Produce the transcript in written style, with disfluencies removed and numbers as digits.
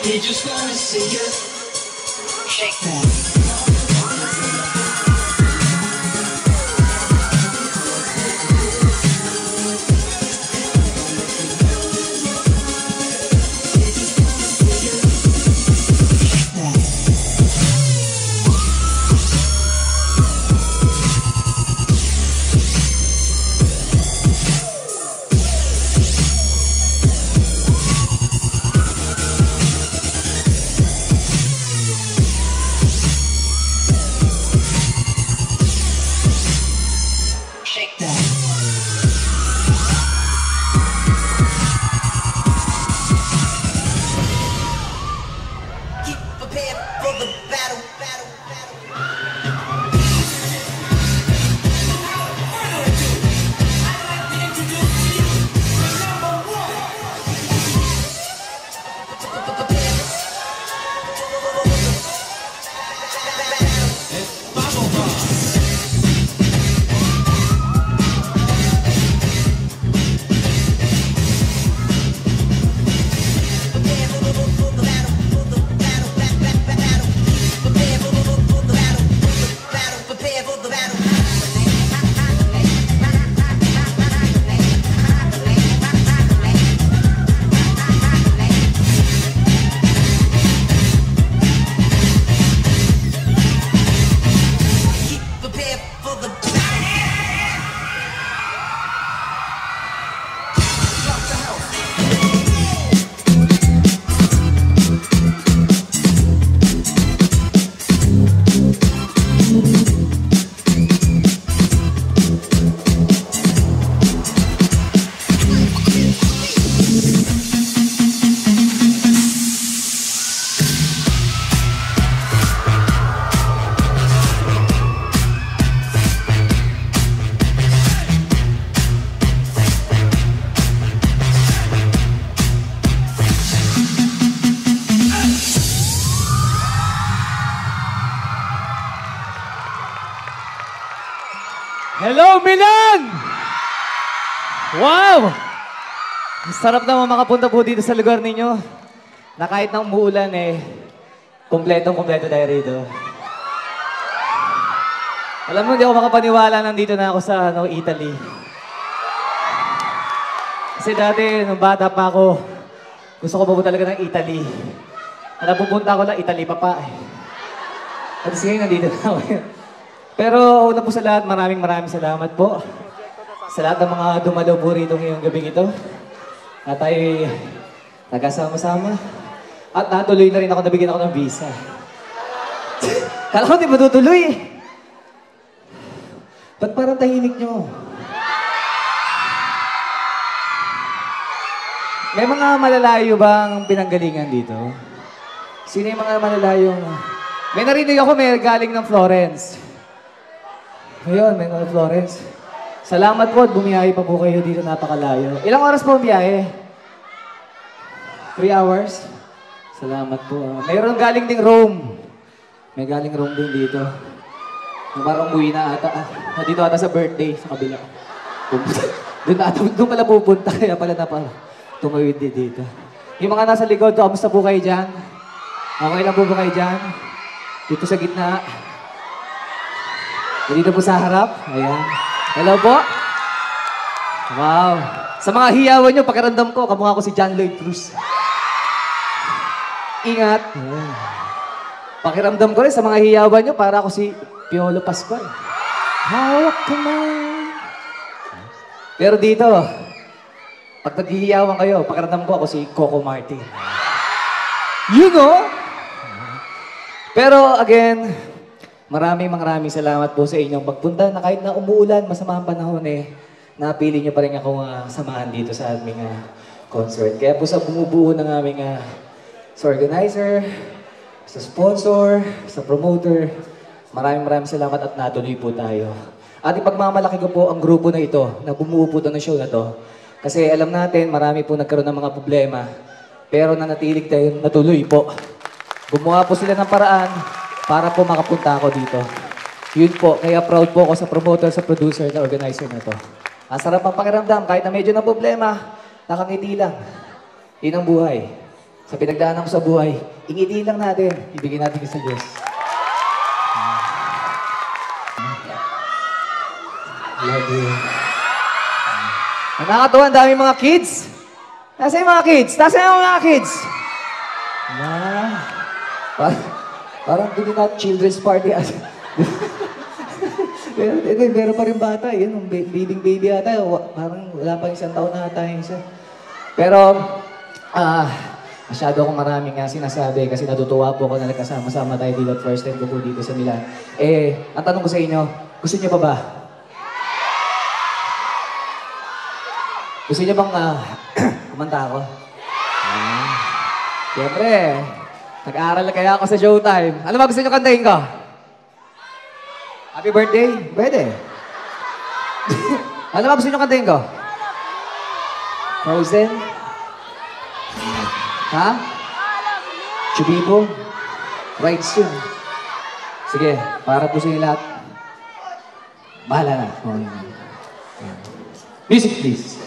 They just wanna see you shake that. Hello, Milan! Wow! Sarap naman makapunta po dito sa lugar ninyo. Na kahit na umuulan kumpletong-kumpleto tayo rito. Alam mo, hindi ako makapaniwala nandito na ako sa Italy. Kasi dati, nung bata pa ako, gusto ko po talaga ng Italy. Napupunta ako lang, Italy pa pa. At sige, nandito na ako. Pero una po sa lahat, maraming salamat po. Sa lahat ng mga dumalo po rito ngayong gabing ito. At tayo nagkasama-sama. At natuloy na rin ako, nabigyan ako ng visa. Kala ko di matutuloy eh. Ba't parang tahimik nyo? May mga malalayo bang pinanggalingan dito? Sino yung mga malalayong... May narinig ako, may galing ng Florence. Ayun, may mga Florence. Salamat po at bumiyahe pa po kayo dito, napakalayo. Ilang oras po ang biyahe? 3 hours? Salamat po. Mayroon galing ding Rome. May galing Rome din dito. Parang umuwi na ata. Dito ata sa birthday, sa kabila. Doon pala pupunta, kaya pala tumawid din dito. Yung mga nasa likod, kamusta po kayo dyan? Okay lang po ba kayo dyan? Dito sa gitna. Dito po sa harap. Ayan. Hello po. Wow. Sa mga hiyawan nyo, pakiramdam ko, kamukha ko si John Lloyd Cruz. Ingat. Ayan. Pakiramdam ko rin sa mga hiyawan nyo, para ako si Piolo Pascual. Hawak ka man. Pero dito, pag naghihiyawan kayo, pakiramdam ko ako si Coco Martin. You know? Pero again, maraming salamat po sa inyong pagpunta na kahit na umuulan, masama ang panahon napili niyo pa rin ako samahan dito sa aming concert. Kaya po sa bumubuo ng aming sa organizer, sa sponsor, sa promoter, maraming salamat at natuloy po tayo. At ipagmamalaki ko po ang grupo na ito na bumuo po ng show na to. Kasi alam natin, marami po nagkaroon ng mga problema. Pero nanatilig tayo, natuloy po. Gumawa po sila ng paraan para po makapunta ako dito. Yun po, kaya proud po ako sa promoter, sa producer, na organizer na to. Ang sarap ang pakiramdam, kahit na medyo na problema, nakangiti lang. Yun ang buhay. Sa pinagdaanan ko sa buhay, ingiti lang natin, ibigay natin sa Diyos. Love you. Nakakatuwa, ang daming mga kids. Nasaan yung mga kids? Nasaan yung mga kids? Parang hindi na children's party. Meron pa rin bata. Yan, baby ata. Parang wala pa isang taon na ata yung isa. Pero, masyado akong maraming sinasabi kasi natutuwa po ako na nagkasama-sama tayo dito at first time ko po dito sa Milan. Ang tanong ko sa inyo, gusto niyo pa ba? Gusto niyo bang kumanta ako? Siyempre, nag-aaral na kaya ako sa Showtime. Ano ba gusto niyo kantahin ko? Happy birthday? Pwede. Ano ba gusto niyo kantahin ko? Frozen? Ha? Chubibo? Right soon. Sige, para po sa inyo lahat. Bahala na. Music please.